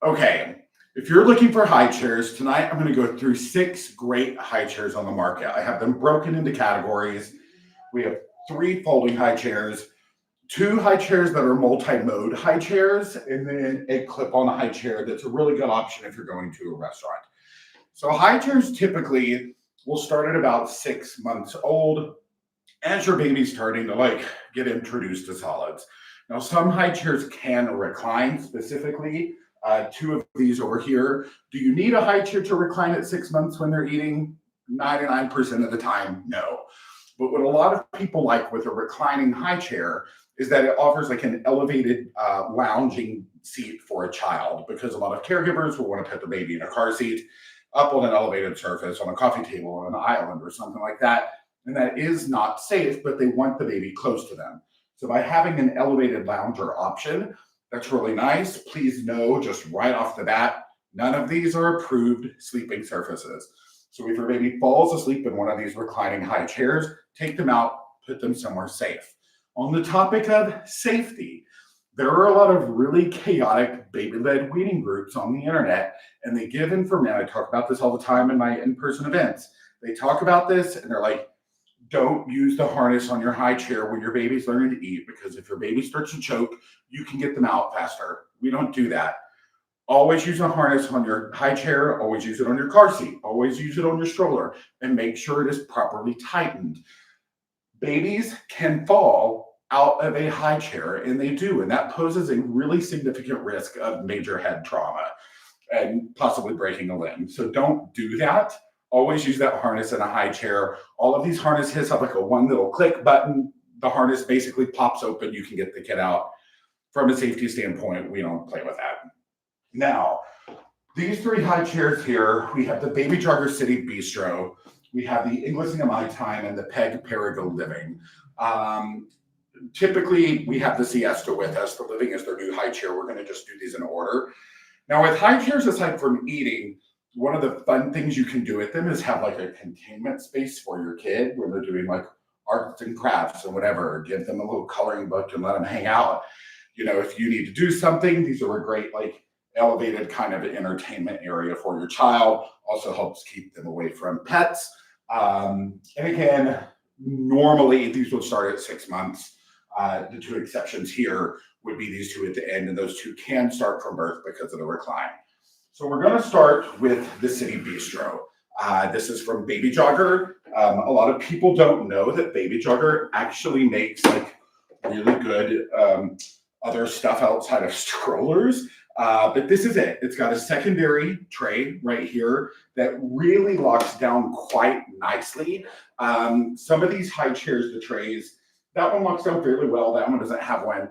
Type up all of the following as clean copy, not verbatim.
Okay, if you're looking for high chairs, tonight I'm going to go through 6 great high chairs on the market. I have them broken into categories. We have 3 folding high chairs, 2 high chairs that are multi-mode high chairs, and then a clip-on high chair that's a really good option if you're going to a restaurant. So high chairs typically will start at about 6 months old as your baby's starting to get introduced to solids. Now, some high chairs can recline specifically. 2 of these over here. Do you need a high chair to recline at 6 months when they're eating? 99% of the time, no. But what a lot of people like with a reclining high chair is that it offers like an elevated lounging seat for a child, because a lot of caregivers will want to put the baby in a car seat up on an elevated surface, on a coffee table, on an island or something like that. And that is not safe, but they want the baby close to them. So by having an elevated lounger option, that's really nice. Please know just right off the bat, none of these are approved sleeping surfaces. So if your baby falls asleep in one of these reclining high chairs, take them out, put them somewhere safe. On the topic of safety, there are a lot of really chaotic baby-led weaning groups on the internet, and they give information. I talk about this all the time in my in-person events. They talk about this and they're like, don't use the harness on your high chair when your baby's learning to eat, because if your baby starts to choke, you can get them out faster. We don't do that. Always use a harness on your high chair. Always use it on your car seat. Always use it on your stroller, and make sure it is properly tightened. Babies can fall out of a high chair, and they do, and that poses a really significant risk of major head trauma and possibly breaking a limb. So don't do that. Always use that harness in a high chair. All of these harnesses have like a one little click button. The harness basically pops open. You can get the kid out. From a safety standpoint, we don't play with that. Now, these 3 high chairs here, we have the Baby Jogger City Bistro. We have the Inglesina My Time and the Perego Living. Typically, we have the Siesta with us. The Living is their new high chair. We're going to just do these in order. Now, with high chairs, aside from eating, one of the fun things you can do with them is have like a containment space for your kid when they're doing like arts and crafts or whatever. Give them a little coloring book and let them hang out. You know, if you need to do something, these are a great like elevated kind of entertainment area for your child. Also helps keep them away from pets. And again, normally these would start at 6 months. The 2 exceptions here would be these 2 at the end, and those 2 can start from birth because of the recline. So we're going to start with the City Bistro. This is from Baby Jogger. A lot of people don't know that Baby Jogger actually makes like really good other stuff outside of strollers. But this is it. It's got a secondary tray right here that really locks down quite nicely. Some of these high chairs, the trays, that one locks down fairly well. That one doesn't have one.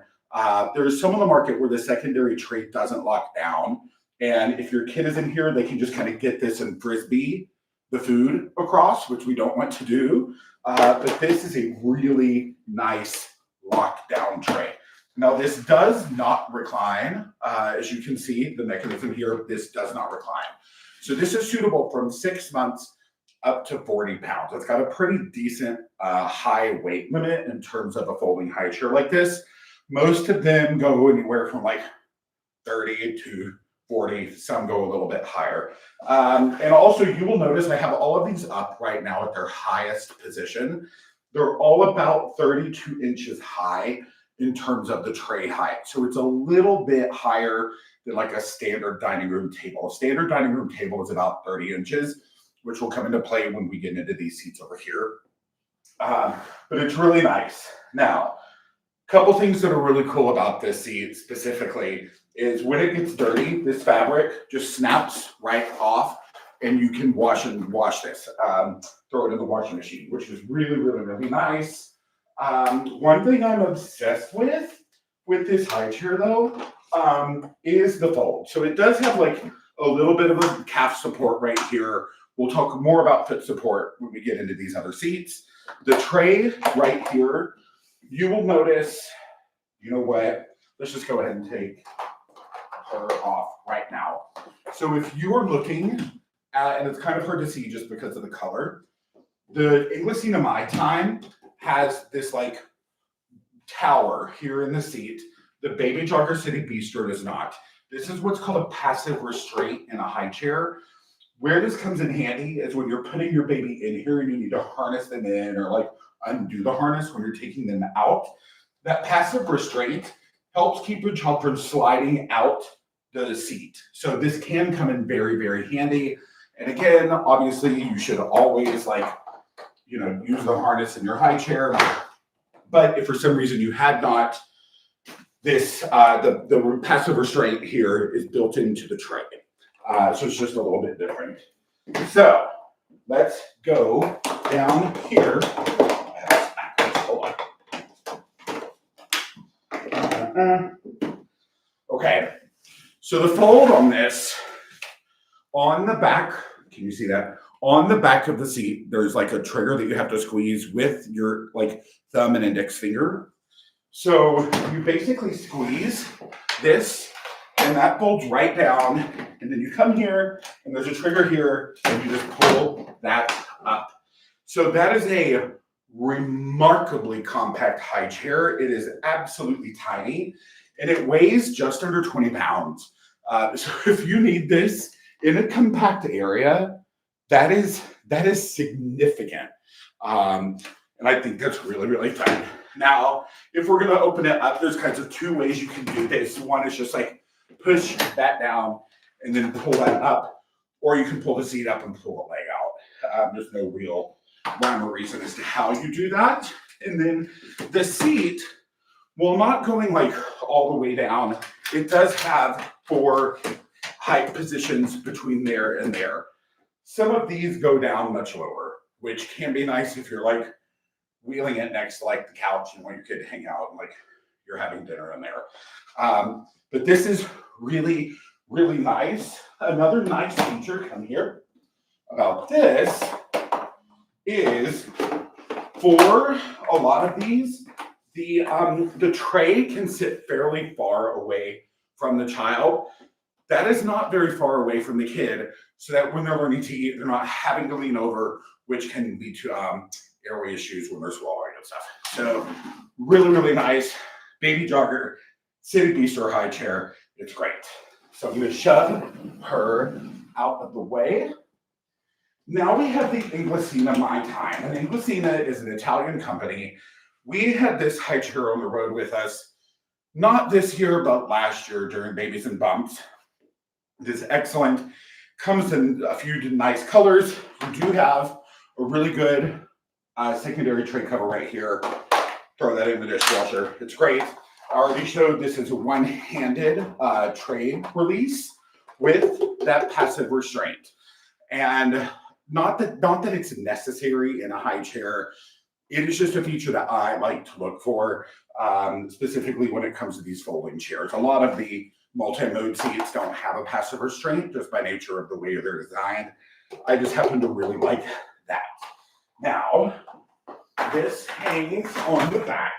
There's some on the market where the secondary tray doesn't lock down. And if your kid is in here, they can just kind of get this and frisbee the food across, which we don't want to do. But this is a really nice lockdown tray. Now, this does not recline. As you can see, the mechanism here, this does not recline. So this is suitable from 6 months up to 40 pounds. It's got a pretty decent high weight limit in terms of a folding high chair like this. Most of them go anywhere from like 30 to 40, some go a little bit higher. And also you will notice I have all of these up right now at their highest position. They're all about 32 inches high in terms of the tray height. So it's a little bit higher than like a standard dining room table. A standard dining room table is about 30 inches, which will come into play when we get into these seats over here. But it's really nice. Now, a couple things that are really cool about this seat specifically is when it gets dirty, this fabric just snaps right off, and you can wash this. Throw it in the washing machine, which is really, really, really nice. One thing I'm obsessed with this high chair though, is the fold. So it does have like a little bit of a calf support right here. We'll talk more about foot support when we get into these other seats. The tray right here, you will notice, you know what? Let's just go ahead and take her off right now. So if you are looking at, and it's kind of hard to see just because of the color, the Inglesina My Time has this like tower here in the seat. The Baby Jogger City Bistro does not. This is what's called a passive restraint in a high chair. Where this comes in handy is when you're putting your baby in here and you need to harness them in or like undo the harness when you're taking them out. That passive restraint helps keep your child from sliding out the seat. So this can come in very, very handy. And again, obviously you should always use the harness in your high chair. But if for some reason you had not, this the passive restraint here is built into the tray. So it's just a little bit different. So let's go down here. Hold on. Okay. So the fold on this, on the back, can you see that? On the back of the seat, there's like a trigger that you have to squeeze with your thumb and index finger. So you basically squeeze this and that folds right down, and then you come here and there's a trigger here and you just pull that up. So that is a remarkably compact high chair. It is absolutely tiny and it weighs just under 20 pounds. So if you need this in a compact area, that is significant. And I think that's really, really fun. Now, if we're gonna open it up, there's kinds of two ways you can do this. One is just like push that down and then pull that up, or you can pull the seat up and pull the leg out. There's no real rhyme or reason as to how you do that. And then the seat, while not going all the way down, it does have 4 height positions between there and there. Some of these go down much lower, which can be nice if you're wheeling it next to the couch and want your kid to hang out and you're having dinner in there. But this is really, really nice. Another nice feature, come here, about this is for a lot of these, the tray can sit fairly far away from the child. That is not very far away from the kid, so that when they're learning to eat, they're not having to lean over, which can lead to airway issues when they're swallowing and stuff. So really, really nice. Baby Jogger, City Bistro high chair. It's great. So I'm going to shove her out of the way. Now we have the Inglesina My Time. And Inglesina is an Italian company. We had this high chair on the road with us, not this year, but last year during Babies and Bumps. It is excellent. Comes in a few nice colors. You do have a really good secondary tray cover right here. Throw that in the dishwasher. It's great. I already showed this is a one-handed tray release with that passive restraint. And not that it's necessary in a high chair. It is just a feature that I like to look for, specifically when it comes to these folding chairs. A lot of the multi-mode seats don't have a passive restraint just by nature of the way they're designed. I just happen to really like that. Now, this hangs on the back.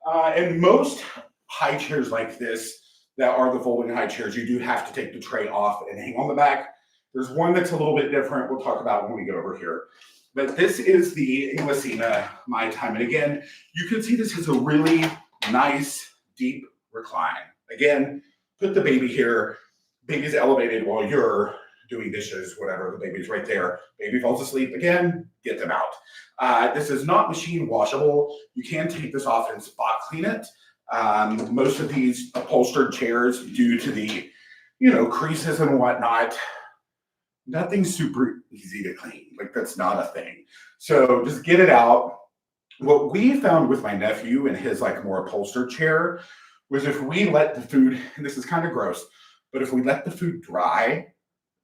And most high chairs like this that are the folding high chairs, you do have to take the tray off and hang on the back. There's one that's a little bit different. We'll talk about when we get over here. But this is the Inglesina My Time. And again, you can see this has a really nice, deep recline. Again, put the baby here. Baby's elevated while you're doing dishes, whatever. The baby's right there. Baby falls asleep again, get them out. This is not machine washable. You can take this off and spot clean it. Most of these upholstered chairs, due to the, creases and whatnot, nothing's super easy to clean. That's not a thing. So just get it out. What we found with my nephew and his more upholstered chair was if we let the food, and this is kind of gross, but if we let the food dry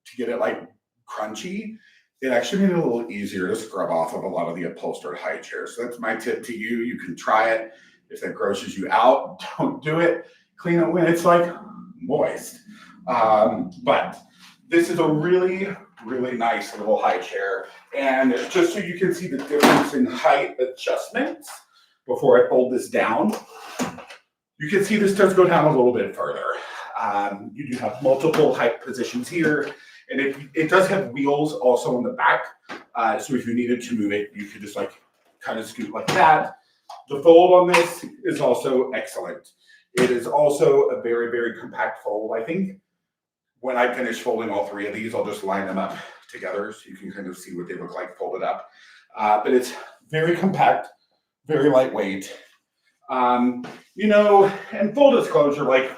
to get it crunchy, it actually made it a little easier to scrub off of a lot of the upholstered high chairs. So that's my tip to you. You can try it. If that grosses you out, don't do it. Clean it when it's moist. But this is a really, really nice little high chair. And just so you can see the difference in height adjustments before I fold this down, you can see this does go down a little bit further. You do have multiple height positions here. And it does have wheels also on the back. So if you needed to move it, you could just kind of scoot like that. The fold on this is also excellent. It is also a very, very compact fold. I think when I finish folding all three of these, I'll just line them up together so you can kind of see what they look like folded up. But it's very compact, very lightweight. You know, and full disclosure, like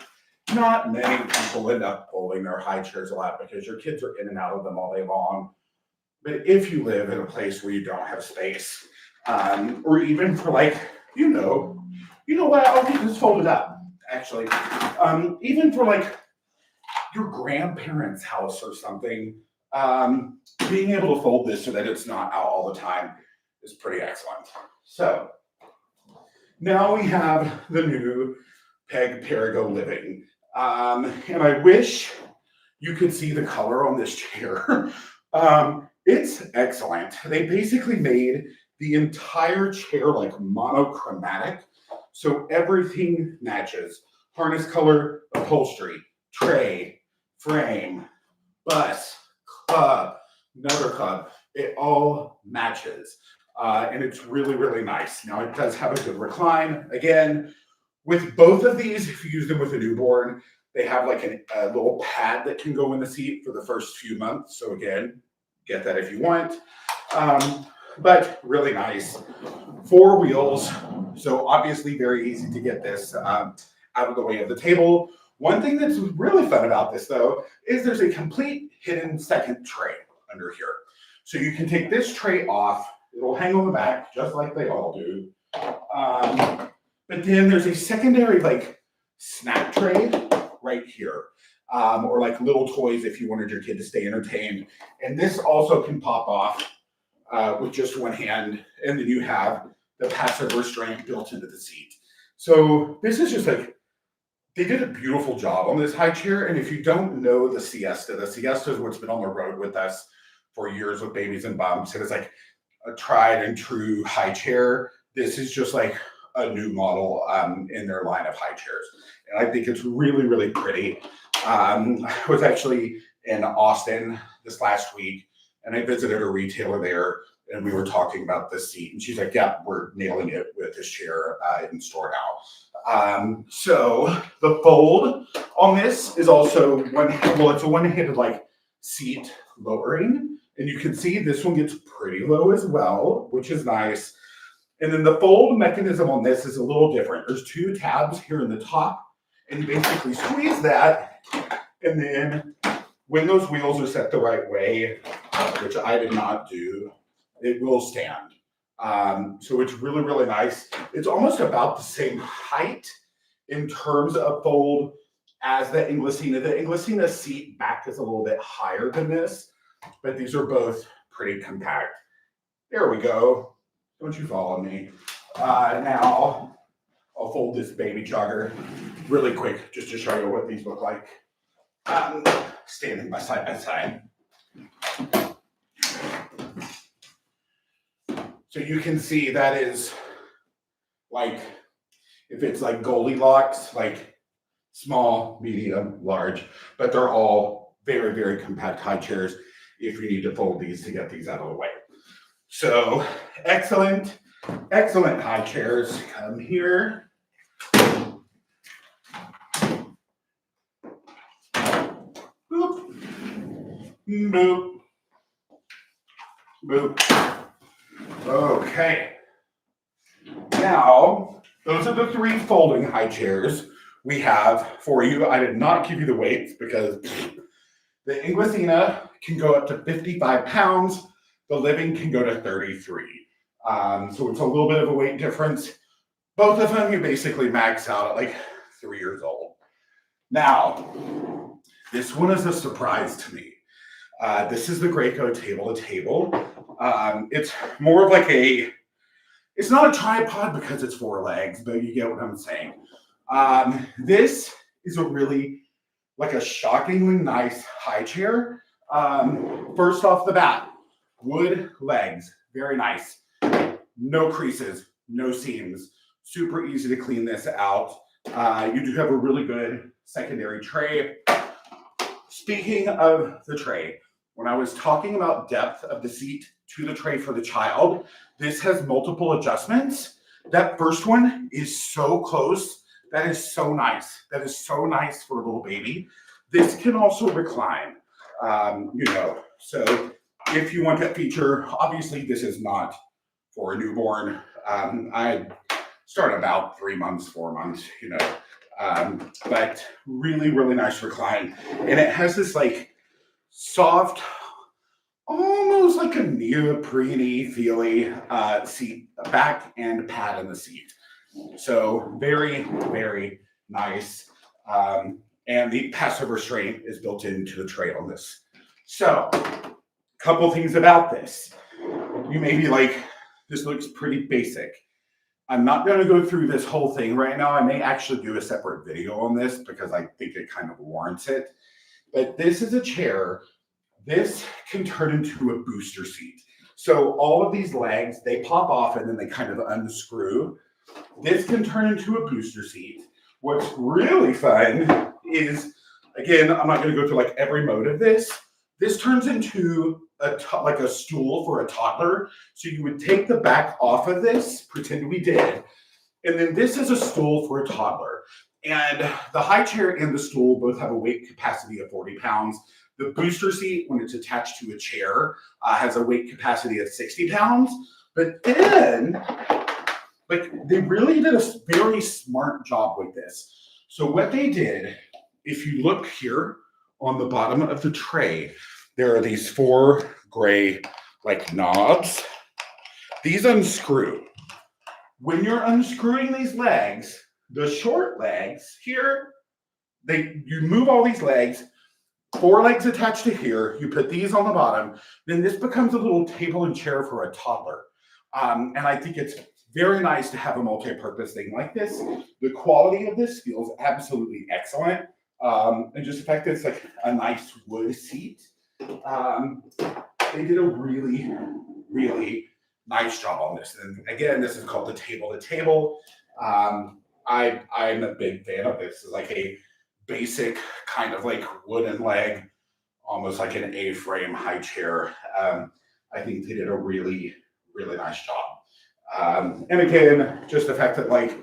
not many people end up folding their high chairs a lot because your kids are in and out of them all day long. But if you live in a place where you don't have space, or even for like, you know what, I'll get this folded up, actually. Even for like your grandparents' house or something, being able to fold this so that it's not out all the time is pretty excellent. So now we have the new Perego Living. And I wish you could see the color on this chair. It's excellent. They basically made the entire chair like monochromatic, so everything matches. Harness color, upholstery, tray, frame, bus, club, another club. It all matches. And it's really, really nice. Now it does have a good recline. Again, with both of these, if you use them with a newborn, they have like a little pad that can go in the seat for the first few months. So again, get that if you want. But really nice. 4 wheels. So obviously very easy to get this out of the way of the table. One thing that's really fun about this though, is there's a complete hidden second tray under here. So you can take this tray off. It'll hang on the back just like they all do. But then there's a secondary like snack tray right here. Or like little toys if you wanted your kid to stay entertained. And this also can pop off with just one hand. And then you have the passive restraint built into the seat. So this is just like, they did a beautiful job on this high chair. And if you don't know the Siesta is what's been on the road with us for years with babies and bumps. It was like a tried and true high chair. This is just like a new model in their line of high chairs. And I think it's really, really pretty. I was actually in Austin this last week and I visited a retailer there and we were talking about this seat and she's like, yeah, we're nailing it with this chair in store now. So the fold on this is also it's a one-handed like seat lowering. And you can see this one gets pretty low as well, which is nice. And then the fold mechanism on this is a little different. There's 2 tabs here in the top, and you basically squeeze that. And then when those wheels are set the right way, which I did not do, it will stand. So it's really, really nice. It's almost about the same height in terms of fold as the Inglesina. The Inglesina seat back is a little bit higher than this, but these are both pretty compact. There we go. Don't you follow me? Now, I'll fold this baby jogger really quick just to show you what these look like. Standing by side. So you can see that is like, if it's like Goldilocks, like small, medium, large, but they're all very, very compact high chairs if you need to fold these to get these out of the way. So excellent high chairs. Come here. Boop. Boop. Boop. Okay. Now, those are the 3 folding high chairs we have for you. I did not give you the weights because the Inglesina can go up to 55 pounds. The Living can go to 33. So it's a little bit of a weight difference. Both of them, you basically max out at like 3 years old. Now, this one is a surprise to me. This is the Graco Table2Table. It's more of like it's not a tripod because it's 4 legs, but you get what I'm saying. This is a really like a shockingly nice high chair. First off the bat, wood legs, very nice. No creases, no seams. Super easy to clean this out. You do have a really good secondary tray. Speaking of the tray, when I was talking about depth of the seat to the tray for the child, this has multiple adjustments. That first one is so close. That is so nice. That is so nice for a little baby. This can also recline, so if you want that feature, obviously this is not for a newborn. I start about 3 months, 4 months, but really, really nice recline. And it has this like soft, almost like a neoprene feely seat, back and pad in the seat. So very, very nice. And the passive restraint is built into the tray on this. So, a couple things about this. You may be like, this looks pretty basic. I'm not going to go through this whole thing right now. I may actually do a separate video on this because I think it kind of warrants it. But this is a chair. This can turn into a booster seat. So all of these legs, they pop off and then they kind of unscrew. This can turn into a booster seat. What's really fun is, again, I'm not going to go through like every mode of this. This turns into like a stool for a toddler. So you would take the back off of this, pretend we did, and then this is a stool for a toddler. And the high chair and the stool both have a weight capacity of 40 pounds. The booster seat, when it's attached to a chair, has a weight capacity of 60 pounds. But then, like, they really did a very smart job with this. So what they did, if you look here on the bottom of the tray, there are these 4 gray, like, knobs. These unscrew. When you're unscrewing these legs, the short legs here, you move all these legs, 4 legs attached to here, you put these on the bottom, then this becomes a little table and chair for a toddler. And I think it's very nice to have a multi-purpose thing like this. The quality of this feels absolutely excellent. And just the fact that it's like a nice wood seat. They did a really, really nice job on this. And again, this is called the Table2Table. I'm a big fan of this. It's like a basic kind of like wooden leg, almost like an A-frame high chair. I think they did a really, really nice job. And again, just the fact that like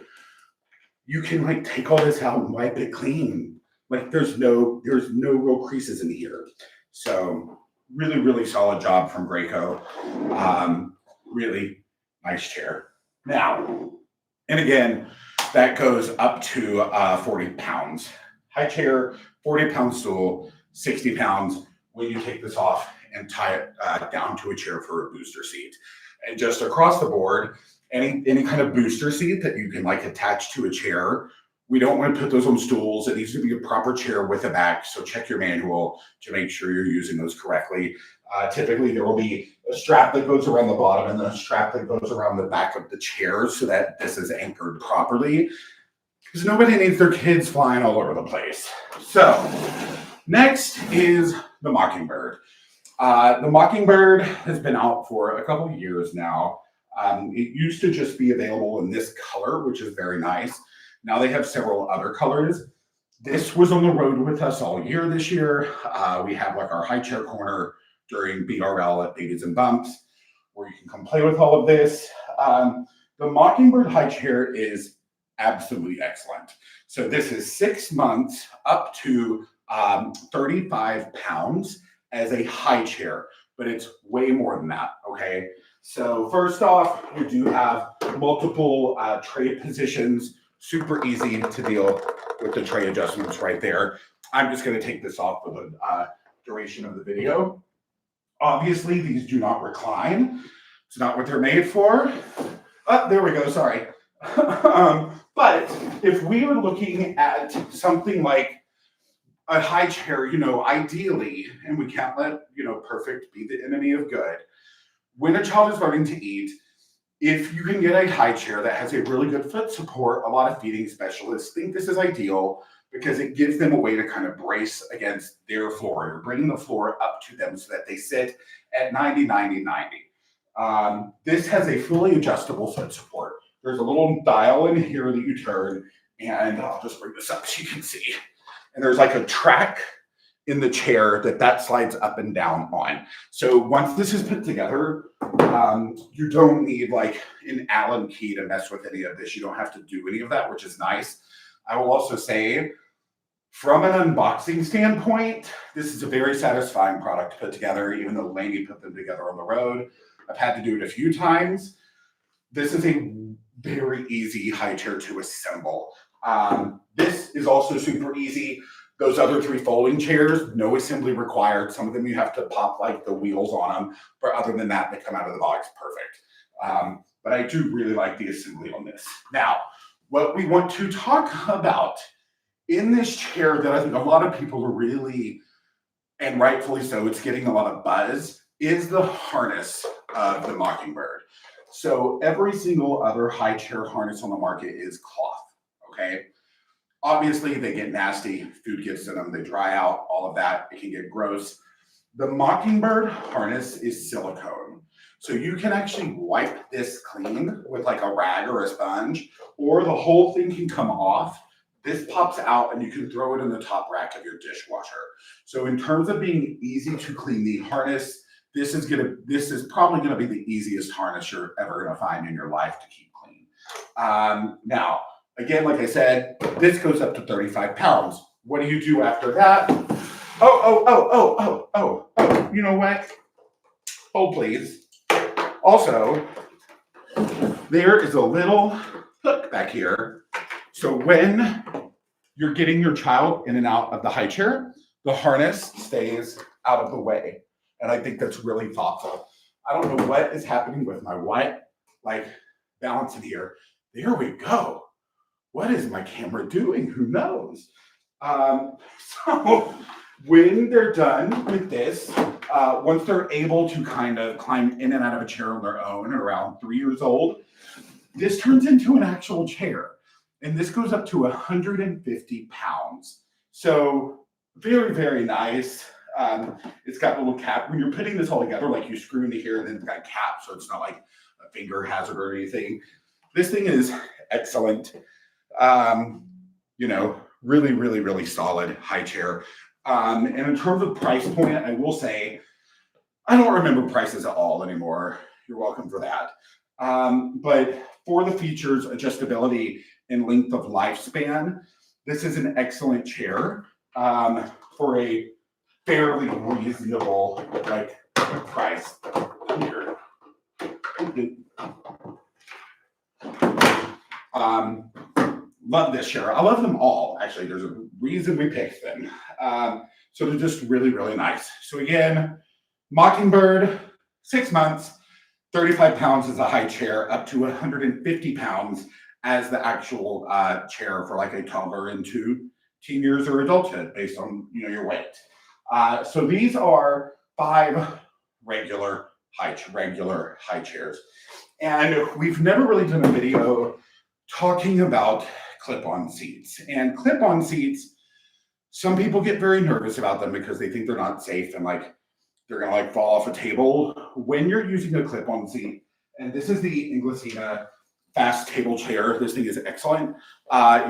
you can like take all this out and wipe it clean. Like there's no real creases in here. So really, really solid job from Graco. Really nice chair. Now, and again, that goes up to 40 pounds. High chair, 40-pound stool, 60 pounds when you take this off and tie it down to a chair for a booster seat. And just across the board, any kind of booster seat that you can like attach to a chair, we don't want to put those on stools. It needs to be a proper chair with a back. So check your manual to make sure you're using those correctly. Typically, there will be a strap that goes around the bottom and then a strap that goes around the back of the chair so that this is anchored properly. Because nobody needs their kids flying all over the place. So next is the Mockingbird. The Mockingbird has been out for a couple of years now. It used to just be available in this color, which is very nice. Now they have several other colors. This was on the road with us all year this year. We have like our high chair corner during BRL at Babies and Bumps, where you can come play with all of this. The Mockingbird high chair is absolutely excellent. So this is 6 months up to 35 pounds as a high chair, but it's way more than that, okay? So first off, you do have multiple tray positions, super easy to deal with the tray adjustments right there. I'm just gonna take this off for the duration of the video. Obviously, these do not recline. It's not what they're made for. Oh, there we go, sorry. But if we were looking at something like a high chair, ideally, and we can't let, perfect be the enemy of good. When a child is learning to eat, if you can get a high chair that has a really good foot support, a lot of feeding specialists think this is ideal because it gives them a way to kind of brace against their floor. You're bringing the floor up to them so that they sit at 90, 90, 90. This has a fully adjustable foot support. There's a little dial in here that you turn, and I'll just bring this up so you can see. And there's like a track in the chair that slides up and down on. So once this is put together, you don't need like an Allen key to mess with any of this. You don't have to do any of that, which is nice. I will also say From an unboxing standpoint, this is a very satisfying product to put together, even though Lainey put them together on the road. I've had to do it a few times. This is a very easy high chair to assemble. This is also super easy. Those other 3 folding chairs, no assembly required. Some of them you have to pop like the wheels on them, but other than that, they come out of the box perfect. But I do really like the assembly on this. Now, what we want to talk about in this chair that I think a lot of people are really, and rightfully so, it's getting a lot of buzz, is the harness of the Mockingbird. So every single other high chair harness on the market is cloth, okay? Obviously, they get nasty, food gets in them, they dry out, all of that, it can get gross. The Mockingbird harness is silicone. So you can actually wipe this clean with like a rag or a sponge, or the whole thing can come off. This pops out and you can throw it in the top rack of your dishwasher. So in terms of being easy to clean the harness, this is probably gonna be the easiest harness you're ever gonna find in your life to keep clean. Now, again, like I said, this goes up to 35 pounds. What do you do after that? Oh, you know what? Oh, please. Also, there is a little hook back here. So when you're getting your child in and out of the high chair, the harness stays out of the way. And I think that's really thoughtful. I don't know what is happening with my balance in here. There we go. What is my camera doing? Who knows? So when they're done with this, once they're able to kind of climb in and out of a chair on their own at around 3 years old, this turns into an actual chair. And this goes up to 150 pounds. So very, very nice. It's got a little cap. When you're putting this all together, like you screw into here and then it's got a cap, so it's not like a finger hazard or anything. This thing is excellent. Really, really, really solid high chair. And in terms of price point, I will say, I don't remember prices at all anymore. You're welcome for that. But for the features, adjustability, and length of lifespan, this is an excellent chair for a fairly reasonable price. Here. Love this chair. I love them all. Actually, there's a reason we picked them. So they're just really, really nice. So again, Mockingbird, 6 months, 35 pounds is a high chair, up to 150 pounds as the actual chair for like a toddler into teen years or adulthood based on your weight. So these are 5 regular high chairs. And we've never really done a video talking about clip-on seats. And clip-on seats, some people get very nervous about them because they think they're not safe and they're gonna fall off a table. When you're using a clip-on seat, and this is the Inglesina fast table chair, this thing is excellent.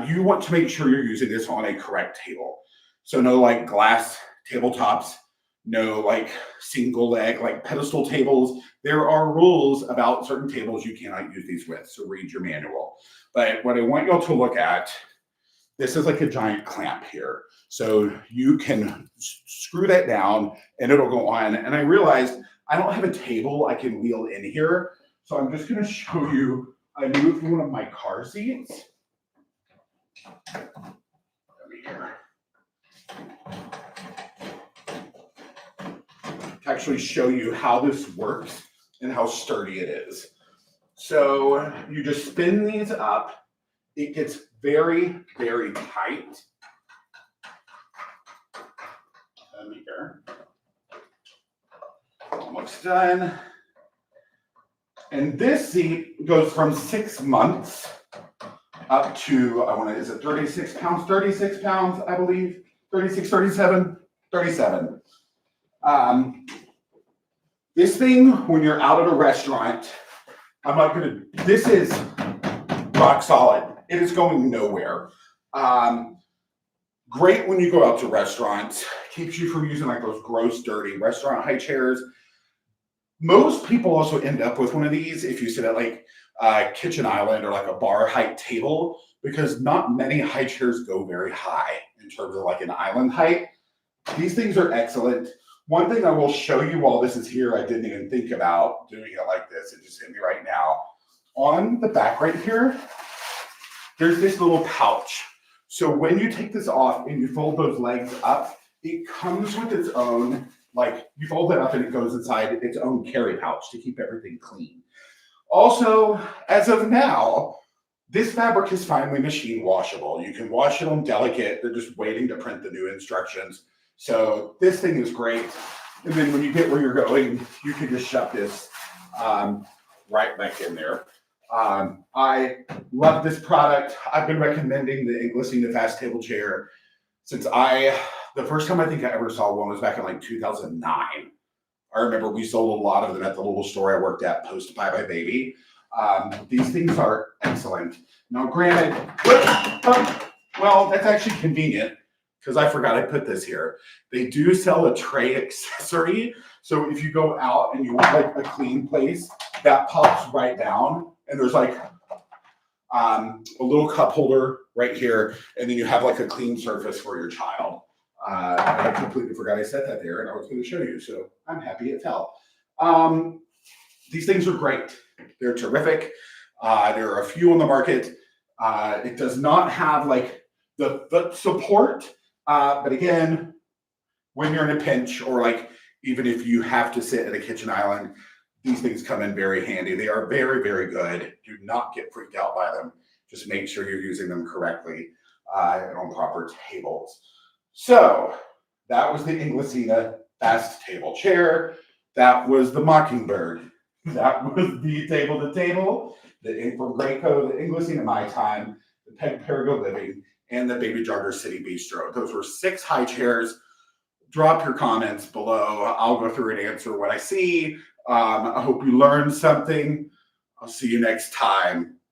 You want to make sure you're using this on a correct table. So no glass tabletops, no single leg pedestal tables. There are rules about certain tables you cannot use these with, so read your manual. But what I want y'all to look at, this is like a giant clamp here. So you can screw that down and it'll go on. And I realized I don't have a table I can wheel in here. So I'm just gonna show you, I moved one of my car seats. Let me here. To actually show you how this works and how sturdy it is. So you just spin these up. It gets very, very tight. Here. Almost done. And this seat goes from 6 months up to, is it 36 pounds? 36 pounds, I believe. 36, 37, 37. This thing, when you're out at a restaurant, this is rock solid. It is going nowhere. Great when you go out to restaurants. Keeps you from using those gross, dirty restaurant high chairs. Most people also end up with one of these if you sit at kitchen island or like a bar height table, because not many high chairs go very high in terms of like an island height. These things are excellent. One thing I will show you while this is here, I didn't even think about doing it like this. It just hit me right now. On the back right here, there's this little pouch. So when you take this off and you fold those legs up, it comes with its own, like you fold it up and it goes inside its own carry pouch to keep everything clean. Also, as of now, this fabric is finally machine washable. You can wash it on delicate. They're just waiting to print the new instructions. So this thing is great. And then when you get where you're going, you can just shove this right back in there. I love this product. I've been recommending the Inglesina fast table chair since the first time I think I ever saw one was back in like 2009. I remember we sold a lot of them at the little store I worked at post Bye Bye Baby. These things are excellent. Now, granted, well, that's actually convenient because I forgot I put this here. They do sell a tray accessory. So if you go out and you want like a clean place, that pops right down. And there's like a little cup holder right here. And then you have like a clean surface for your child. I completely forgot I said that there and I was going to show you. So I'm happy it fell. These things are great. They're terrific. There are a few on the market. It does not have like the foot support. But again, when you're in a pinch or like even if you have to sit at a kitchen island, these things come in very handy. They are very, very good. Do not get freaked out by them. Just make sure you're using them correctly and on proper tables. So that was the Inglesina fast table chair. That was the Mockingbird. That was the Table2Table, from Graco, the Inglesina My Time, the Perego Living, and the Baby Jogger City Bistro. Those were 6 high chairs. Drop your comments below. I'll go through and answer what I see. I hope you learned something. I'll see you next time.